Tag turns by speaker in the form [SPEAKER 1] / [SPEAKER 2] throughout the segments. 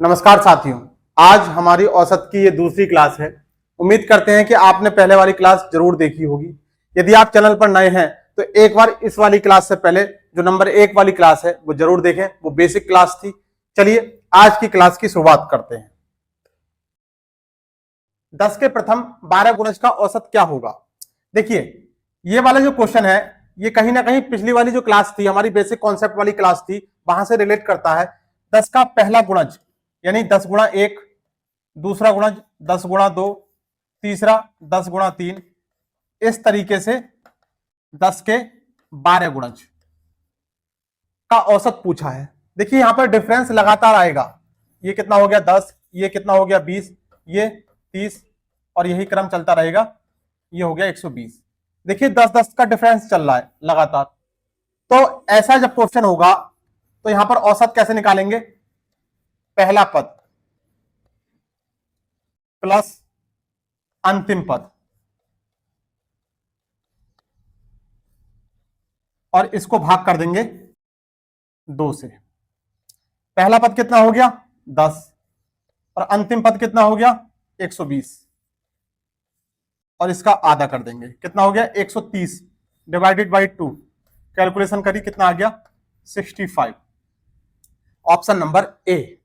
[SPEAKER 1] नमस्कार साथियों, आज हमारी औसत की ये दूसरी क्लास है। उम्मीद करते हैं कि आपने पहले वाली क्लास जरूर देखी होगी। यदि आप चैनल पर नए हैं तो एक बार इस वाली क्लास से पहले जो नंबर 1 वाली क्लास है वो जरूर देखें, वो बेसिक क्लास थी। चलिए आज की क्लास की शुरुआत करते हैं। 10 के प्रथम 12 गुणज का औसत क्या होगा। देखिए, ये वाला जो क्वेश्चन है ये कहीं ना कहीं पिछली वाली जो क्लास थी, हमारी बेसिक कॉन्सेप्ट वाली क्लास थी, वहां से रिलेट करता है। 10 का पहला गुणज यानी 10 गुणा 1, दूसरा गुणज 10 गुणा 2, तीसरा 10 गुणा 3, इस तरीके से 10 के 12 गुणज का औसत पूछा है। देखिए यहां पर डिफरेंस लगातार आएगा। ये कितना हो गया 10, ये कितना हो गया 20, ये 30 और यही क्रम चलता रहेगा। ये हो गया 120। देखिए 10-10 का डिफरेंस चल रहा है लगातार। तो ऐसा जब क्वेश्चन होगा तो यहां पर औसत कैसे निकालेंगे। पहला पद प्लस अंतिम पद और इसको भाग कर देंगे 2 से। पहला पद कितना हो गया 10 और अंतिम पद कितना हो गया 120 और इसका आधा कर देंगे। कितना हो गया 130 डिवाइडेड बाई 2। कैलकुलेशन करी कितना आ गया 65। Option number A.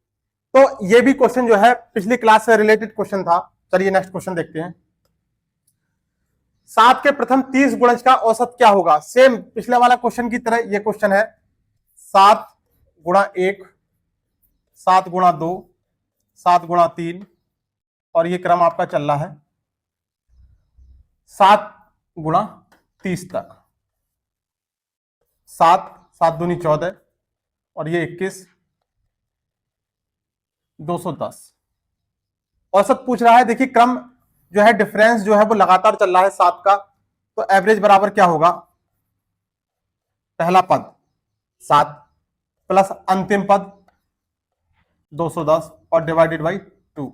[SPEAKER 1] तो ये भी क्वेश्चन जो है पिछली क्लास से रिलेटेड क्वेश्चन था। चलिए नेक्स्ट क्वेश्चन देखते हैं। 7 के प्रथम 30 गुणज का औसत क्या होगा। सेम पिछले वाला क्वेश्चन की तरह ये क्वेश्चन है। 7 गुणा 1, 7 गुणा 2, 7 गुणा 3 और ये क्रम आपका चल रहा है 7 गुणा 30 तक। 7 7 दूनी 14 और ये 21, 210 औसत पूछ रहा है। देखिए क्रम जो है, डिफरेंस जो है वो लगातार चल रहा है 7 का। तो एवरेज बराबर क्या होगा, पहला पद 7 प्लस अंतिम पद 210 और डिवाइडेड बाई 2।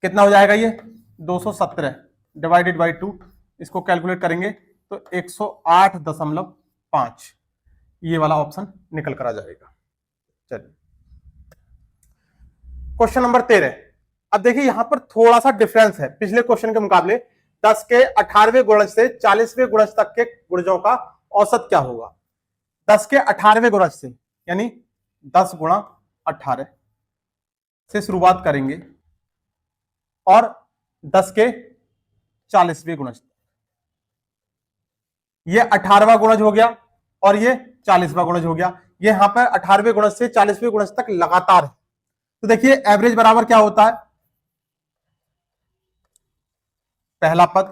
[SPEAKER 1] कितना हो जाएगा ये 217 डिवाइडेड बाई 2। इसको कैलकुलेट करेंगे तो 108.5 ये वाला ऑप्शन निकल कर आ जाएगा। चलिए क्वेश्चन नंबर 13। अब देखिए यहां पर थोड़ा सा डिफरेंस है पिछले क्वेश्चन के मुकाबले। 10 के 18वें गुणज से 40वें गुणज तक के गुणजों का औसत क्या होगा। 10 के 18वें गुणज से यानी 10 गुणा 18 से शुरुआत करेंगे और 10 के 40वें गुणज, ये 18वां गुणज हो गया और ये 40वां गुणज हो गया। ये यहां पर 18वें गुणज से 40वें गुणज तक लगातार है। तो देखिए एवरेज बराबर क्या होता है, पहला पद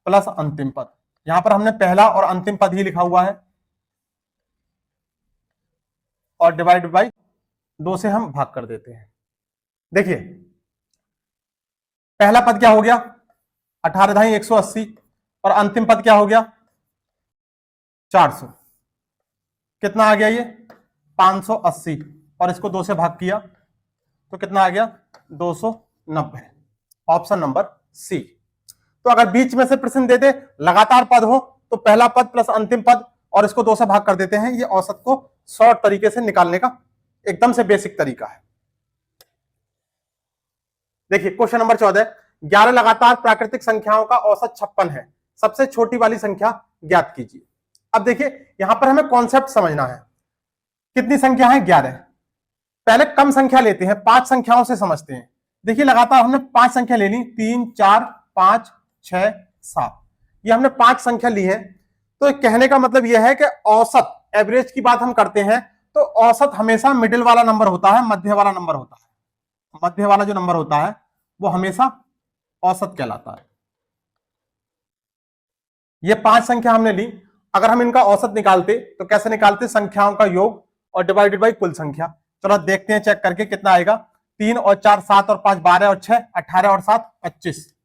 [SPEAKER 1] प्लस अंतिम पद। यहां पर हमने पहला और अंतिम पद ही लिखा हुआ है और डिवाइड बाई 2 से हम भाग कर देते हैं। देखिए पहला पद क्या हो गया 18 ढाई 180 और अंतिम पद क्या हो गया 400। कितना आ गया ये 580 और इसको 2 से भाग किया तो कितना आ गया 290। Option number C. तो अगर बीच में से प्रश्न दे दे लगातार पद हो तो पहला पद प्लस अंतिम पद और इसको 2 से भाग कर देते हैं। ये औसत को शॉर्ट तरीके से निकालने का एकदम से बेसिक तरीका है। देखिए क्वेश्चन नंबर 14। 11 लगातार प्राकृतिक संख्याओं का औसत 56 है। सबसे छोटी वाली संख्या ज्ञात कीजिए। अब देखिए यहां पर हमें कॉन्सेप्ट समझना है। कितनी संख्या है 11। पहले कम संख्या लेते हैं, 5 संख्याओं से समझते हैं। देखिए लगातार हमने 5 संख्या ले ली, 3 4 5 6 7, ये हमने 5 संख्या ली है। तो कहने का मतलब यह है कि औसत एवरेज की बात हम करते हैं तो औसत हमेशा मिडिल वाला नंबर होता है, मध्य वाला नंबर होता है। मध्य वाला जो नंबर होता है वो हमेशा औसत कहलाता है। ये 5 संख्या हमने ली, अगर हम इनका औसत निकालते तो कैसे निकालते, संख्याओं का योग और डिवाइडेड बाई कुल संख्या। चलो देखते हैं चेक करके कितना आएगा। 3 और 4 7 और 5 12 और 6 18 और 7 25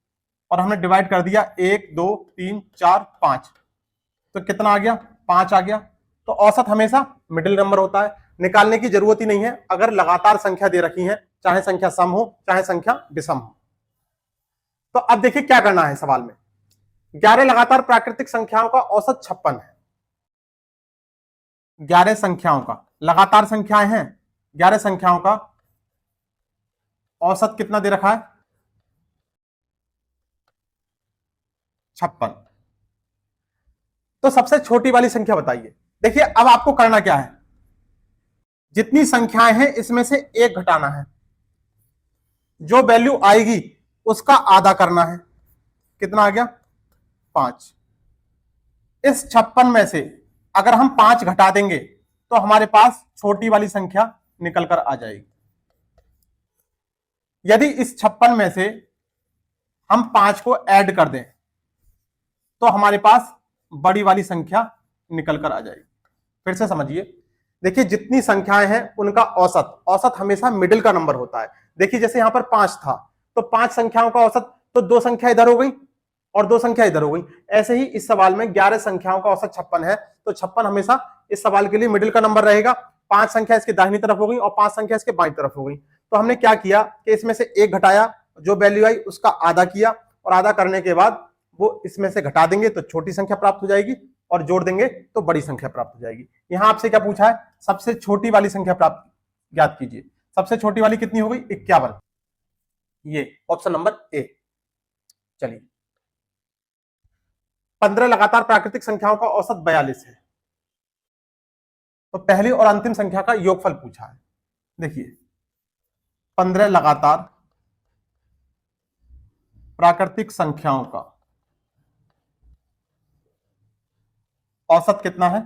[SPEAKER 1] और हमने डिवाइड कर दिया 1 2 3 4 5 तो कितना आ गया 5 आ गया। तो औसत हमेशा मिडिल नंबर होता है, निकालने की जरूरत ही नहीं है अगर लगातार संख्या दे रखी है, चाहे संख्या सम हो चाहे संख्या विषम हो। तो अब देखिए क्या करना है सवाल में। 11 लगातार प्राकृतिक संख्याओं का औसत 56 है। 11 संख्याओं का, लगातार संख्याएं हैं, 11 संख्याओं का औसत कितना दे रखा है? 56। तो सबसे छोटी वाली संख्या बताइए। देखिए अब आपको करना क्या है, जितनी संख्याएं हैं इसमें से एक घटाना है, जो वैल्यू आएगी उसका आधा करना है। कितना आ गया? 5। इस 56 में से अगर हम 5 घटा देंगे तो हमारे पास छोटी वाली संख्या निकल कर आ जाएगी। यदि इस 56 में से हम 5 को ऐड कर दें तो हमारे पास बड़ी वाली संख्या निकल कर आ जाएगी। फिर से समझिए, देखिए जितनी संख्याएं हैं उनका औसत हमेशा मिडिल का नंबर होता है। देखिए जैसे यहां पर 5 था तो 5 संख्याओं का औसत, तो 2 संख्या इधर हो गई और 2 संख्या इधर हो गई। ऐसे ही इस सवाल में 11 संख्याओं का औसत 56 है, तो 56 हमेशा इस सवाल के लिए मिडिल का नंबर रहेगा। 5 संख्या इसके दाहिनी तरफ हो गई और 5 संख्या इसके बाईं तरफ हो गई। तो हमने क्या किया कि इसमें से एक घटाया, जो वैल्यू आई उसका आधा किया, और आधा करने के बाद वो इसमें से घटा देंगे तो छोटी संख्या प्राप्त हो जाएगी, और जोड़ देंगे तो बड़ी संख्या प्राप्त हो जाएगी। यहां आपसे क्या पूछा है? सबसे छोटी वाली संख्या प्राप्त ज्ञात कीजिए। सबसे छोटी वाली कितनी हो गई? 51। ये ऑप्शन नंबर ए। चलिए, 15 लगातार प्राकृतिक संख्याओं का औसत 42 है, तो पहली और अंतिम संख्या का योगफल पूछा है। देखिए 15 लगातार प्राकृतिक संख्याओं का औसत कितना है?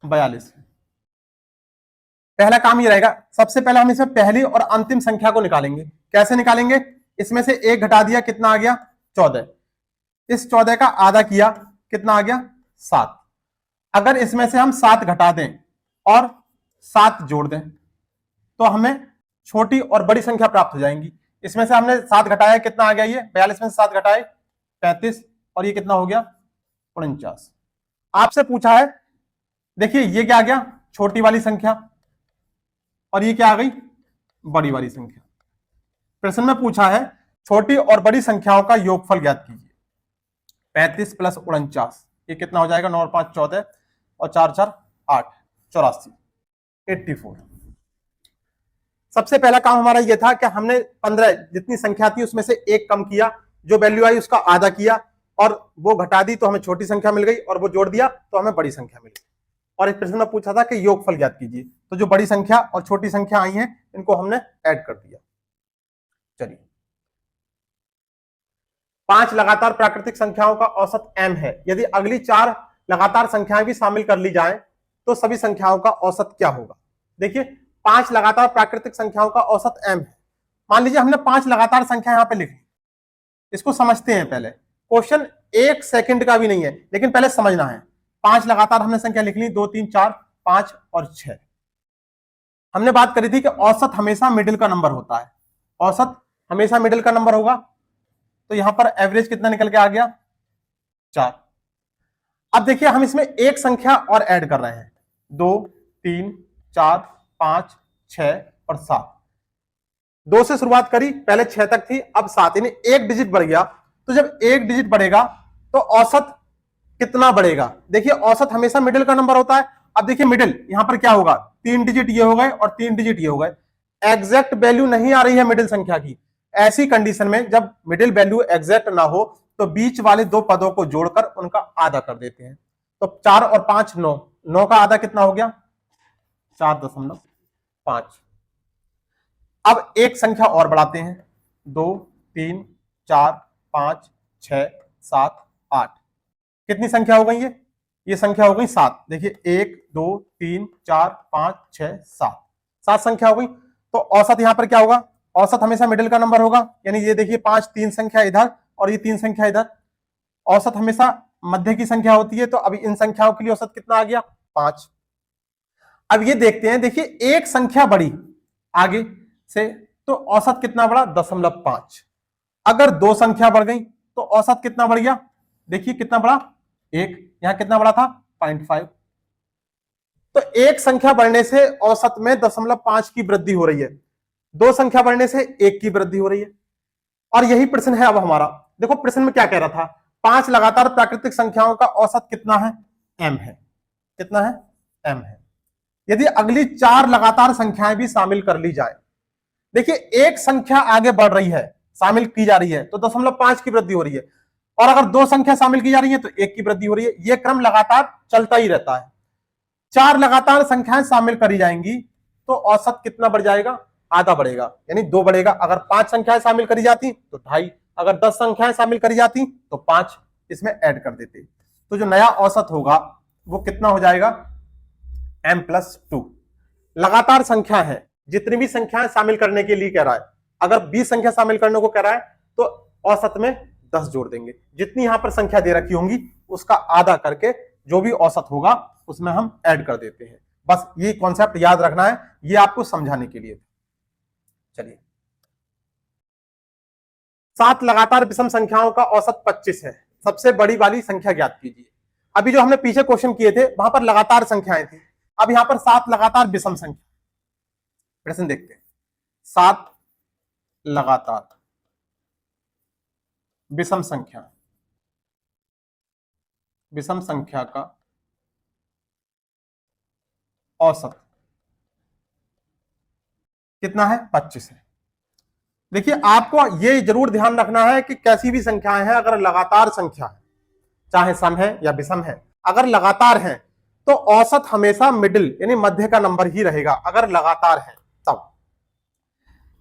[SPEAKER 1] 42 है। पहला काम ये रहेगा, सबसे पहले हम इसमें पहली और अंतिम संख्या को निकालेंगे। कैसे निकालेंगे? इसमें से एक घटा दिया, कितना आ गया? 14। इस 14 का आधा किया, कितना आ गया? 7। अगर इसमें से हम 7 घटा दें और 7 जोड़ दें तो हमें छोटी और बड़ी संख्या प्राप्त हो जाएंगी। इसमें से हमने 7 घटाया, कितना आ गया? ये 42 में से 7 घटाए 35, और ये कितना हो गया? 49। आपसे पूछा है, देखिए ये क्या आ गया? छोटी वाली संख्या, और ये क्या आ गई? बड़ी वाली संख्या। प्रश्न में पूछा है छोटी और बड़ी संख्याओं का योगफल ज्ञात कीजिए। 35 प्लस 49, ये कितना हो जाएगा? 9 और 5 14, और 4 4 8, 84, 84। सबसे पहला काम हमारा यह था कि हमने 15 जितनी संख्या थी उसमें से एक कम किया, जो वैल्यू आई उसका आधा किया, और वो घटा दी तो हमें छोटी संख्या मिल गई, और वो जोड़ दिया तो हमें बड़ी संख्या मिल गई। और इस प्रश्न में पूछा था कि योगफल ज्ञात कीजिए, तो जो बड़ी संख्या और छोटी संख्या आई हैं इनको हमने ऐड कर दिया। चलिए, 5 लगातार प्राकृतिक संख्याओं का औसत m है। यदि अगली 4 लगातार संख्याएं भी शामिल कर ली जाएं तो सभी संख्याओं का औसत क्या होगा? देखिए 5 लगातार प्राकृतिक संख्याओं का औसत m है। मान लीजिए हमने 5 लगातार संख्या यहां पे लिखी, इसको समझते हैं पहले। क्वेश्चन 1 सेकंड का भी नहीं है, लेकिन पहले समझना है। 5 लगातार हमने संख्या लिख ली, 2 3 4 5 और 6। हमने बात करी थी कि औसत हमेशा मिडिल का नंबर होता है, औसत हमेशा मिडिल का नंबर होगा। तो यहां पर एवरेज कितना निकल के आ गया? 4। अब देखिए हम इसमें एक संख्या और ऐड कर रहे हैं, 2 3 4 5 6 और 7। 2 से शुरुआत करी, पहले 6 तक थी, अब 7, यानी एक डिजिट बढ़ गया। तो जब एक डिजिट बढ़ेगा तो औसत कितना बढ़ेगा? देखिए औसत हमेशा मिडिल का नंबर होता है। अब देखिए मिडिल यहां पर क्या होगा? 3 डिजिट ये हो गए और 3 डिजिट ये हो गए। एग्जैक्ट वैल्यू नहीं आ रही है मिडिल संख्या की। ऐसी कंडीशन में जब मिडिल वैल्यू एग्जैक्ट ना हो तो बीच वाले 2 पदों को जोड़कर उनका आधा कर देते हैं। तो 4 और 5 9, 9 का आधा कितना हो गया? 4.5। अब एक संख्या और बढ़ाते हैं, 2 3 4 5 6 7 8। कितनी संख्या हो गई? ये संख्या हो गई 7। देखिए 1 2 3 4 5 6 7, 7 संख्या हो गई। तो औसत यहां पर क्या होगा? औसत हमेशा मिडिल का नंबर होगा, यानी ये देखिए 5 3 संख्या इधर और ये 3 संख्या इधर। औसत हमेशा मध्य की संख्या होती है, तो अभी इन संख्याओं के लिए औसत कितना आ गया? 5। अब ये देखते हैं, देखिए एक संख्या बढ़ी आगे से तो औसत कितना बढ़ा? 0.5। अगर 2 संख्या बढ़ गई तो औसत कितना बढ़ गया? देखिए कितना बढ़ा? 1। यहां कितना बढ़ा था? 0.5। तो एक संख्या बढ़ने से औसत में 0.5 की वृद्धि हो रही है, 2 संख्या बढ़ने से 1 की वृद्धि हो रही है। और यही प्रश्न है अब हमारा। देखो प्रश्न में क्या कह रहा था? 5 लगातार प्राकृतिक संख्याओं का औसत कितना है? m है। कितना है, m है। यदि अगली 4 लगातार संख्याएं भी शामिल कर ली जाए, देखिए एक संख्या आगे बढ़ रही है, शामिल की जा रही है तो 0.5 की वृद्धि हो रही है, और अगर 2 संख्या शामिल की जा रही है तो 1 की वृद्धि हो रही है। यह क्रम लगातार चलता ही रहता है। 4 लगातार संख्याएं शामिल करी जाएंगी तो औसत कितना बढ़ जाएगा, आधा बढ़ेगा, यानी 2 बढ़ेगा। अगर 5 संख्याएं शामिल करी जाती तो 2.5, अगर 10 संख्याएं शामिल करी जाती तो 5 इसमें ऐड कर देते, तो जो नया औसत होगा वो कितना हो जाएगा, m+2। लगातार संख्या है, जितनी भी संख्याएं शामिल करने के लिए कह रहा है, अगर 20 संख्या शामिल करने को कह रहा है तो औसत में 10 जोड़ देंगे, जितनी यहां पर संख्या दे रखी होंगी उसका आधा करके जो भी औसत होगा उसमें हम ऐड कर देते हैं। बस ये कॉन्सेप्ट याद रखना है, ये आपको समझाने के लिए। चलिए, 7 लगातार विषम संख्याओं का औसत 25 है, सबसे बड़ी वाली संख्या ज्ञात कीजिए। अभी जो हमने पीछे क्वेश्चन किए थे वहां पर लगातार संख्याएं थी, अब यहां पर 7 लगातार विषम संख्या। प्रश्न देखते हैं, 7 लगातार विषम संख्या का औसत कितना है, 25 है। देखिए आपको ये जरूर ध्यान रखना है कि कैसी भी संख्याएं हैं, अगर लगातार संख्या है, चाहे सम है या विषम है, अगर लगातार है तो औसत हमेशा मिडिल यानी मध्य का नंबर ही रहेगा, अगर लगातार है तब।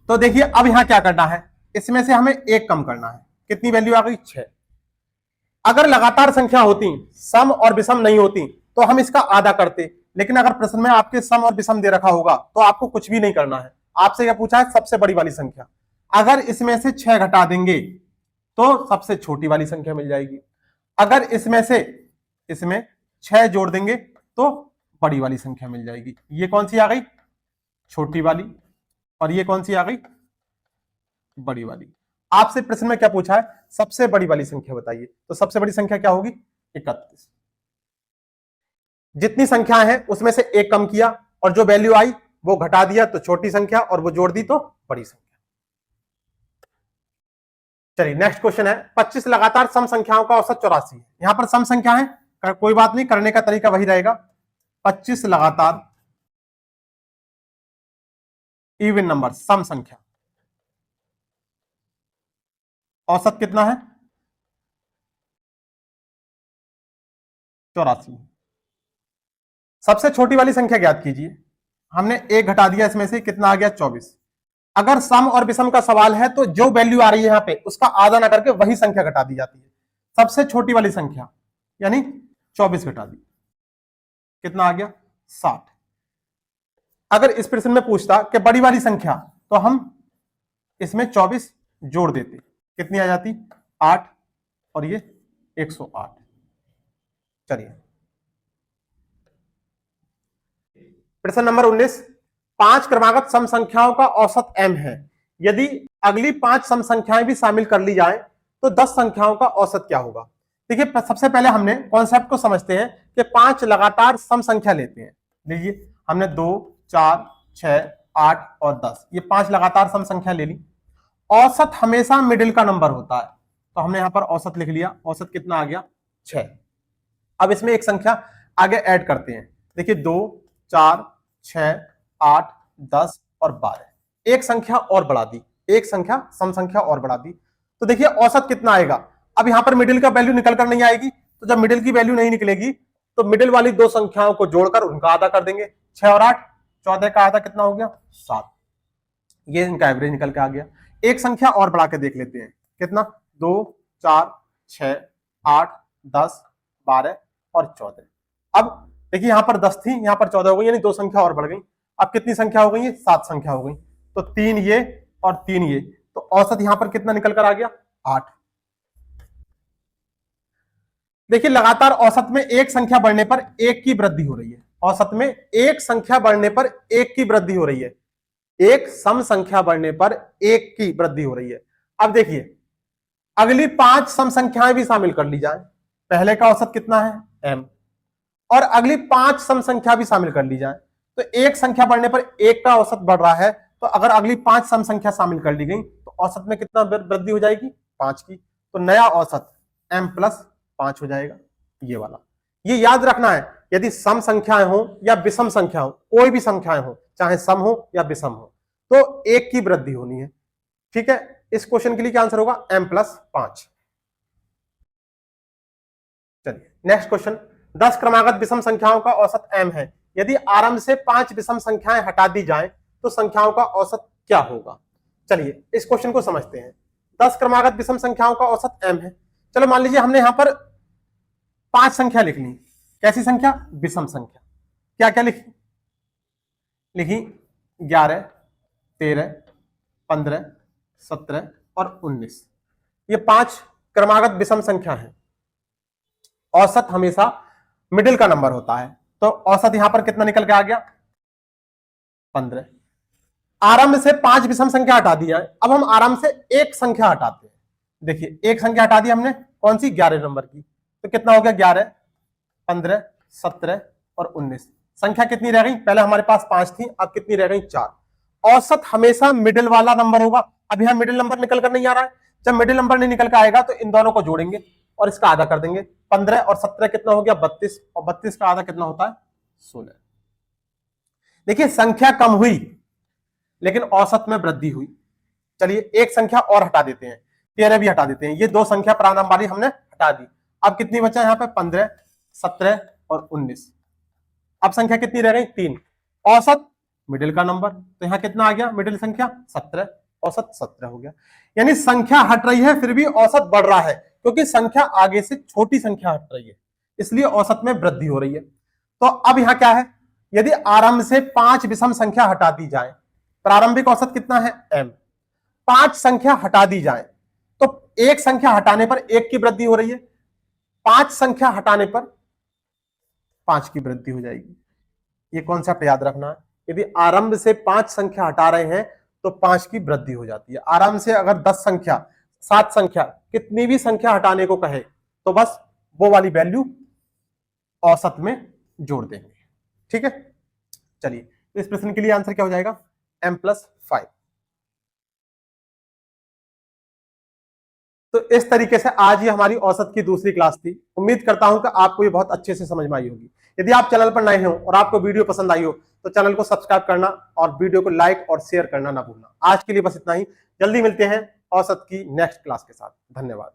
[SPEAKER 1] तो देखिए अब यहां क्या करना है, इसमें से हमें 1 कम करना है, कितनी वैल्यू आ गई, 6। अगर लगातार संख्या होती, सम और विषम नहीं होती तो हम इसका आधा करते, लेकिन अगर प्रश्न में आपके सम और विषम दे रखा होगा तो आपको कुछ भी नहीं करना है। आपसे क्या पूछा है, सबसे बड़ी वाली संख्या। अगर इसमें से 6 घटा देंगे तो सबसे छोटी वाली संख्या मिल जाएगी, अगर इसमें 6 जोड़ देंगे तो बड़ी वाली संख्या मिल जाएगी। ये कौन सी आ गई, छोटी वाली, और ये कौन सी आ गई, बड़ी वाली। आपसे प्रश्न में क्या पूछा है, सबसे बड़ी वाली संख्या बताइए, तो सबसे बड़ी संख्या क्या होगी, 31। जितनी संख्या है उसमें से 1 कम किया और जो वैल्यू आई वो घटा दिया तो छोटी संख्या, और वो जोड़ दी तो बड़ी संख्या। चलिए नेक्स्ट क्वेश्चन है, 25 लगातार सम संख्याओं का औसत 84 है। यहां पर सम संख्या है, कोई बात नहीं, करने का तरीका वही रहेगा। 25 लगातार इवन नंबर सम संख्या, औसत कितना है, 84। सबसे छोटी वाली संख्या ज्ञात कीजिए। हमने 1 घटा दिया, इसमें से कितना आ गया, 24। अगर सम और विषम का सवाल है तो जो वैल्यू आ रही है यहां पे उसका आधा ना करके वही संख्या घटा दी जाती है। सबसे छोटी वाली संख्या यानी 24 घटा दी, कितना आ गया, 60। अगर इस प्रश्न में पूछता कि बड़ी वाली संख्या, तो हम इसमें 24 जोड़ देते, कितनी आ जाती, 8, और ये 108। चलिए प्रश्न नंबर 19, 5 क्रमागत सम संख्याओं का औसत m है। यदि अगली 5 सम संख्याएं भी शामिल कर ली जाए तो 10 संख्याओं का औसत क्या होगा। देखिए सबसे पहले हमने कॉन्सेप्ट को समझते हैं कि 5 लगातार सम संख्या लेते हैं। लीजिए हमने 2, 4, 6, 8 और 10, ये 5 लगातार सम संख्या ले ली। औसत हमेशा मिडिल का नंबर होता है, तो हमने यहां पर औसत लिख लिया। औसत कितना आ गया, 6। अब इसमें एक संख्या आगे ऐड करते हैं। देखिए 2, 4, 6, 8, 10 और 12, एक संख्या और बढ़ा दी, एक संख्या सम संख्या और बढ़ा दी। तो देखिए औसत कितना आएगा। अब यहां पर मिडिल का वैल्यू निकल कर नहीं आएगी, तो जब मिडिल की वैल्यू नहीं निकलेगी तो मिडिल वाली 2 संख्याओं को जोड़कर उनका आधा कर देंगे। 6 और 8, 14 का आधा कितना हो गया, 7। ये इनका एवरेज निकल के आ गया। एक संख्या और बढ़ा के देख लेते हैं, कितना, 2, 4, 6, 8, 10, 12 और 14। अब देखिए यहां पर 10 थी, यहां पर 14 हो गई, यानी 2 संख्या और बढ़ गई। अब कितनी संख्या हो गई है, 7 संख्या हो गई। तो 3 ये और 3 ये, तो औसत यहां पर कितना निकल कर आ गया, 8। देखिए लगातार औसत में एक संख्या बढ़ने पर 1 की वृद्धि हो रही है। औसत में एक संख्या बढ़ने पर 1 की वृद्धि हो रही है, एक सम संख्या बढ़ने पर 1 की वृद्धि हो रही है। अब देखिए अगली 5 सम संख्याएं भी शामिल कर ली जाए, पहले का औसत कितना है, m, और अगली 5 सम संख्या भी शामिल कर ली जाए, तो एक संख्या बढ़ने पर 1 का औसत बढ़ रहा है। तो अगर अगली 5 सम संख्या शामिल कर ली गई तो औसत में कितना वृद्धि हो जाएगी, 5 की। तो नया औसत m+5 हो जाएगा, ये वाला। ये याद रखना है, यदि सम संख्याएं हो या विषम संख्या हो, कोई भी संख्याएं हो, चाहे सम हो या विषम हो, तो एक की वृद्धि होनी है। ठीक है, इस क्वेश्चन के लिए क्या आंसर होगा, m+5। चलिए नेक्स्ट क्वेश्चन, 10 क्रमागत विषम संख्याओं का औसत m है, यदि आरंभ से 5 विषम संख्याएं हटा दी जाएं तो संख्याओं का औसत क्या होगा। चलिए इस क्वेश्चन को समझते हैं। 10 क्रमागत विषम संख्याओं का औसत m है। चलो मान लीजिए हमने यहां पर 5 संख्या लिख ली, कैसी संख्या, विषम संख्या। क्या क्या लिखी, 11, 13, 15, 17 और 19। ये 5 क्रमागत विषम संख्या है। औसत हमेशा मिडिल का नंबर होता है, तो औसत यहां पर कितना निकल के आ गया, 15। आरंभ से 5 विषम संख्या हटा दी जाए, अब हम आरंभ से एक संख्या हटाते हैं। देखिए एक संख्या हटा दी हमने, कौन सी, 11 नंबर की, तो कितना हो गया, 11, 15, 17 और 19। संख्या कितनी रह गई, पहले हमारे पास 5 थी, अब कितनी रह गई, 4। औसत हमेशा मिडिल वाला नंबर होगा। अब यहां मिडिल नंबर निकल कर नहीं आ रहा है, जब मिडिल नंबर नहीं निकल कर आएगा तो इन दोनों को जोड़ेंगे और इसका आधा कर देंगे। 15 और 17 कितना हो गया, 32, और 32 का आधा कितना होता है, 16। देखिए संख्या कम हुई लेकिन औसत में वृद्धि हुई। चलिए एक संख्या और हटा देते हैं, 13 भी हटा देते हैं। ये 2 संख्या प्रारंभ वाली हमने हटा दी, अब कितनी बचा यहाँ पे, 15, 17 और 19। अब संख्या कितनी रह गई, 3। औसत मिडिल का नंबर, तो यहां कितना आ गया, मिडिल संख्या 17, औसत 17 हो गया। यानी संख्या हट रही है फिर भी औसत बढ़ रहा है, क्योंकि संख्या आगे से छोटी संख्या हट रही है, इसलिए औसत में वृद्धि हो रही है। तो अब यहां क्या है, यदि आरंभ से 5 विषम संख्या हटा दी जाए, प्रारंभिक औसत कितना है, m। 5 संख्या हटा दी जाए तो एक संख्या हटाने पर 1 की वृद्धि हो रही है, 5 संख्या हटाने पर 5 की वृद्धि हो जाएगी। ये कॉन्सेप्ट याद रखना है, यदि आरंभ से 5 संख्या हटा रहे हैं तो 5 की वृद्धि हो जाती है। आरंभ से अगर 10 संख्या, 7 संख्या, कितनी भी संख्या हटाने को कहे तो बस वो वाली वैल्यू औसत में जोड़ देंगे। ठीक है, चलिए इस प्रश्न के लिए आंसर क्या हो जाएगा, m+5। तो इस तरीके से आज ये हमारी औसत की दूसरी क्लास थी। उम्मीद करता हूं कि आपको ये बहुत अच्छे से समझ में आई होगी। यदि आप चैनल पर नए हो और आपको वीडियो पसंद आई हो तो चैनल को सब्सक्राइब करना और वीडियो को लाइक और शेयर करना ना भूलना। आज के लिए बस इतना ही, जल्दी मिलते हैं औसत की नेक्स्ट क्लास के साथ। धन्यवाद।